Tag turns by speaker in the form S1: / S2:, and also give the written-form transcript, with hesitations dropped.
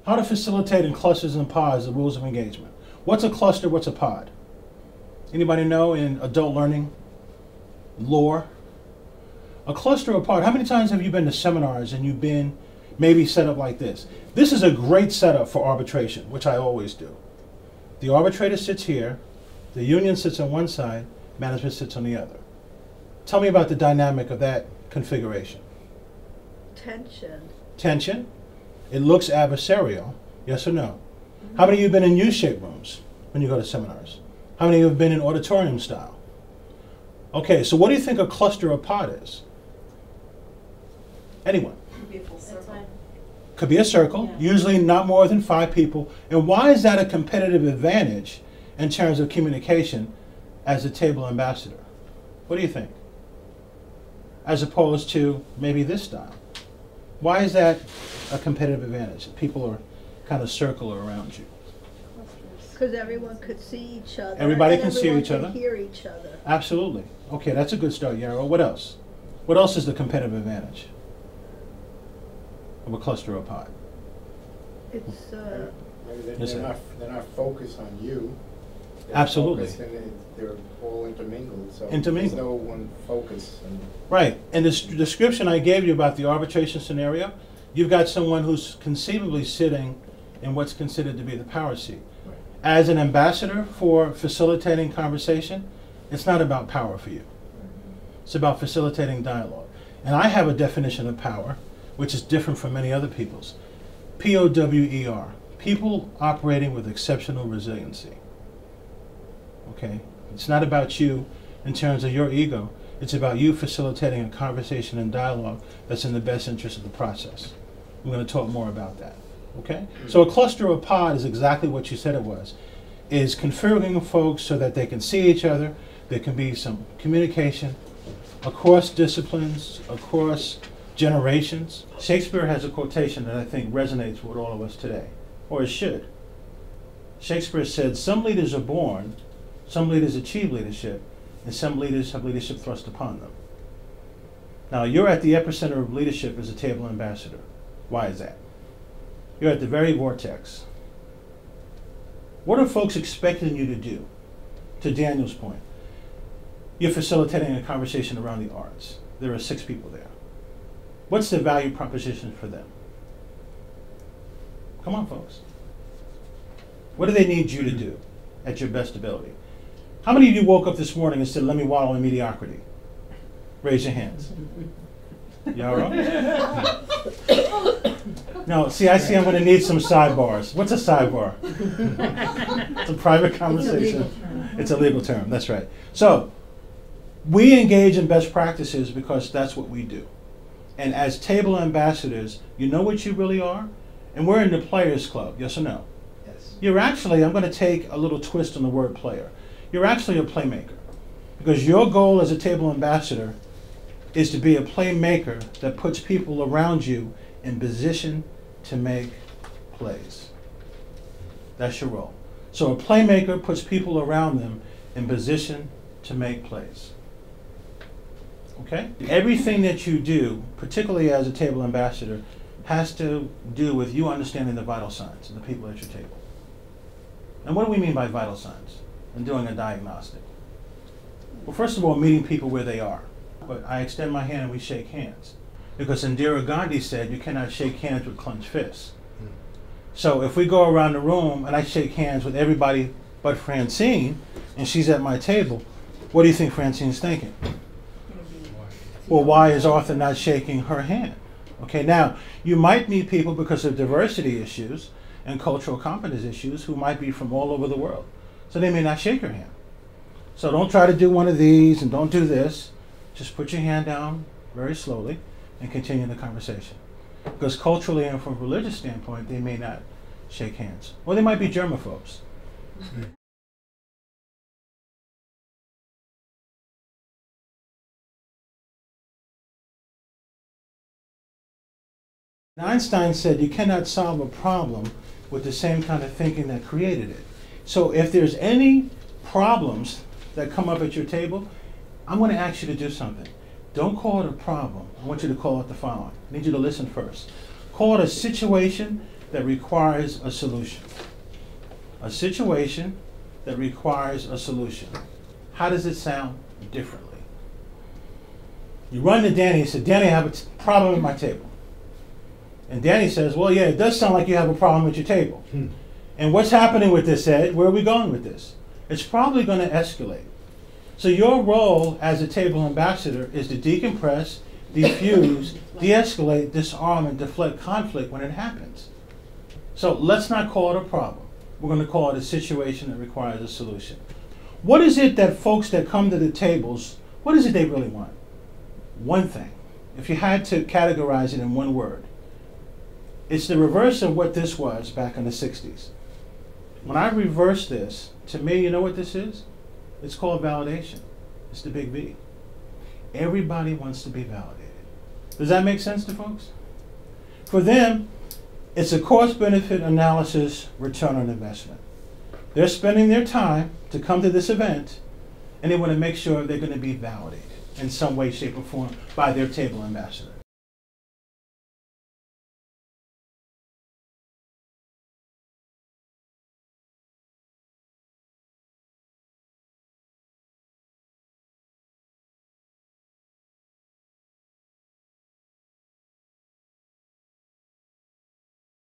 S1: How to facilitate in clusters and pods, the rules of engagement. What's a cluster, what's a pod? Anybody know in adult learning lore? A cluster or pod, how many times have you been to seminars and you've been maybe set up like this? This is a great setup for arbitration, which I always do. The arbitrator sits here, the union sits on one side, management sits on the other. Tell me about the dynamic of that configuration.
S2: Tension.
S1: Tension. It looks adversarial, yes or no? How many of you have been in U-shaped rooms when you go to seminars? How many of you have been in auditorium style? Okay, so what do you think a cluster or pod is? Anyone?
S3: Could be a full circle.
S1: Could be a circle,
S3: Yeah.
S1: usually not more than 5 people. And why is that a competitive advantage in terms of communication as a table ambassador? What do you think? As opposed to maybe this style. Why is that a competitive advantage? People are kind of circular around you.
S2: Because everyone could see each other.
S1: Everybody
S2: and
S1: can see each
S2: everyone
S1: other.
S2: can hear each other.
S1: Absolutely. Okay, that's a good start, Yarrow. What else? What else is the competitive advantage of a cluster or pod?
S2: It's,
S4: Maybe
S1: Yes, sir.
S4: they're not focused on you. They're
S1: Absolutely.
S4: focused and they're all intermingled, so
S1: Intermingled.
S4: there's no one focus. And
S1: Right, and this description I gave you about the arbitration scenario, you've got someone who's conceivably sitting in what's considered to be the power seat.
S4: Right.
S1: As an ambassador for facilitating conversation, it's not about power for you. It's about facilitating dialogue. And I have a definition of power, which is different from many other people's. POWER, people operating with exceptional resiliency. Okay? It's not about you in terms of your ego. It's about you facilitating a conversation and dialogue that's in the best interest of the process. I'm going to talk more about that. Okay? So a cluster or pod is exactly what you said it was. Is configuring folks so that they can see each other. There can be some communication across disciplines, across generations. Shakespeare has a quotation that I think resonates with all of us today, or it should. Shakespeare said, "Some leaders are born, some leaders achieve leadership, and some leaders have leadership thrust upon them." Now, you're at the epicenter of leadership as a table ambassador. Why is that? You're at the very vortex. What are folks expecting you to do? To Daniel's point, you're facilitating a conversation around the arts. There are 6 people there. What's the value proposition for them? Come on, folks. What do they need you to do at your best ability? How many of you woke up this morning and said, "Let me wallow in mediocrity"? Raise your hands. Y'all right? No, see, I see I'm going to need some sidebars. What's a sidebar? It's a private conversation. It's a legal term, that's right. So, we engage in best practices because that's what we do. And as table ambassadors, you know what you really are? And we're in the Players Club, yes or no?
S4: yes.
S1: You're actually, I'm going to take a little twist on the word player. You're actually a playmaker. Because your goal as a table ambassador is to be a playmaker that puts people around you in position to make plays. That's your role. So a playmaker puts people around them in position to make plays. Okay? Everything that you do, particularly as a table ambassador, has to do with you understanding the vital signs of the people at your table. And what do we mean by vital signs? And doing a diagnostic. Well, first of all, meeting people where they are. But I extend my hand and we shake hands. Because Indira Gandhi said you cannot shake hands with clenched fists. So if we go around the room and I shake hands with everybody but Francine, and she's at my table, what do you think Francine's thinking? Well, why is Arthur not shaking her hand? Okay, now, you might meet people because of diversity issues and cultural competence issues who might be from all over the world. So they may not shake your hand. So don't try to do one of these and don't do this. Just put your hand down very slowly and continue the conversation. Because culturally and from a religious standpoint, they may not shake hands. Or they might be germaphobes. Einstein said you cannot solve a problem with the same kind of thinking that created it. So if there's any problems that come up at your table, I'm going to ask you to do something. Don't call it a problem. I want you to call it the following. I need you to listen first. Call it a situation that requires a solution. A situation that requires a solution. How does it sound differently? You run to Danny and say, Danny, I have a problem with my table. And Danny says, well, yeah, it does sound like you have a problem with your table. And what's happening with this, Ed? Where are we going with this? It's probably going to escalate. So your role as a table ambassador is to decompress, defuse, de-escalate, disarm, and deflect conflict when it happens. So let's not call it a problem. We're going to call it a situation that requires a solution. What is it that folks that come to the tables, what is it they really want? One thing. If you had to categorize it in one word, it's the reverse of what this was back in the 60s. When I reverse this, to me, you know what this is? It's called validation. It's the big V. Everybody wants to be validated. Does that make sense to folks? For them, it's a cost-benefit analysis, return on investment. They're spending their time to come to this event, and they want to make sure they're going to be validated in some way, shape, or form by their table ambassador.